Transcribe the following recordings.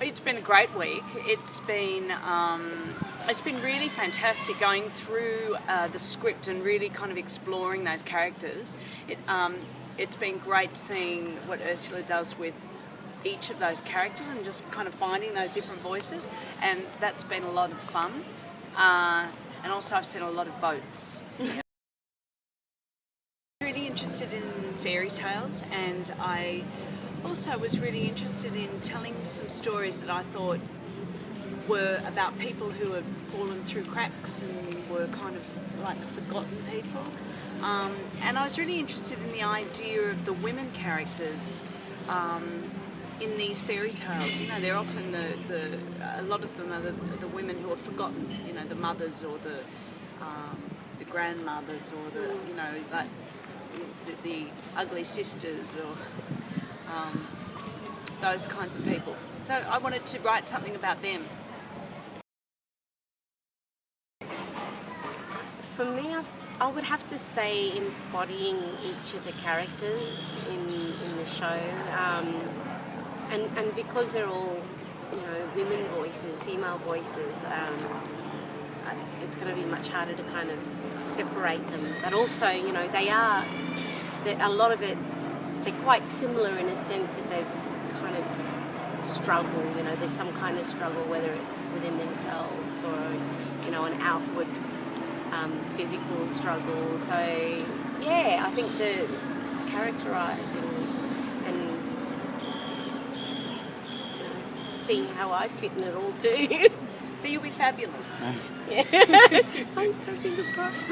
It's been a great week. It's been really fantastic going through the script and really kind of exploring those characters. It's been great seeing what Ursula does with each of those characters and just kind of finding those different voices, and that's been a lot of fun. And also I've seen a lot of boats. Really interested in fairy tales, and I also was really interested in telling some stories that I thought were about people who had fallen through cracks and were kind of like the forgotten people. And I was really interested in the idea of the women characters in these fairy tales. You know, they're often a lot of them are the women who are forgotten. You know, the mothers or the grandmothers or the ugly sisters or those kinds of people. So I wanted to write something about them. For me, I would have to say embodying each of the characters in the show, and because they're all, you know, women voices, female voices, it's going to be much harder to kind of separate them. But also, you know, a lot of it, they're quite similar in a sense that they've kind of struggled. You know, there's some kind of struggle, whether it's within themselves or, you know, an outward physical struggle. So yeah, I think the characterising and seeing how I fit in it all too. But you'll be fabulous. Yeah. I'm so fingers crossed.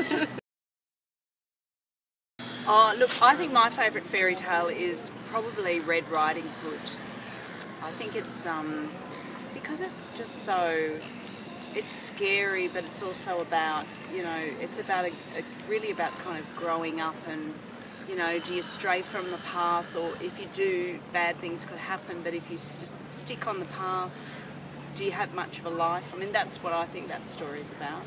Oh, look, I think my favourite fairy tale is probably Red Riding Hood. I think it's because it's just so, it's scary, but it's also about, you know, it's about really about kind of growing up and, you know, do you stray from the path, or if you do, bad things could happen, but if you stick on the path, do you have much of a life? I mean, that's what I think that story is about.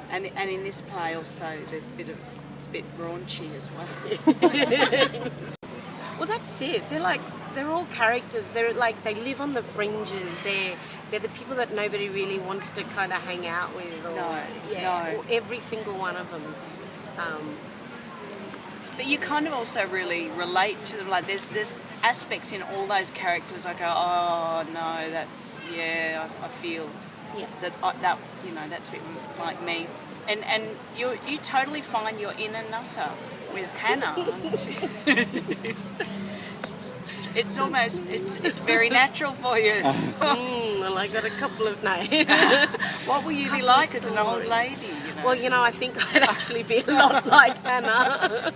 And in this play also, there's it's a bit raunchy as well. Well, that's it. They're all characters. They're like, they live on the fringes. They're the people that nobody really wants to kind of hang out with. Or, No. Or every single one of them. But you kind of also really relate to them. Like there's aspects in all those characters. I go, oh no, that's I feel that you know, that's a bit like me. And you totally find your inner nutter with Hannah. It's almost it's very natural for you. Well, I got a couple of What will you be like as an old lady? You know? Well, you know, I think I'd actually be a lot like Hannah.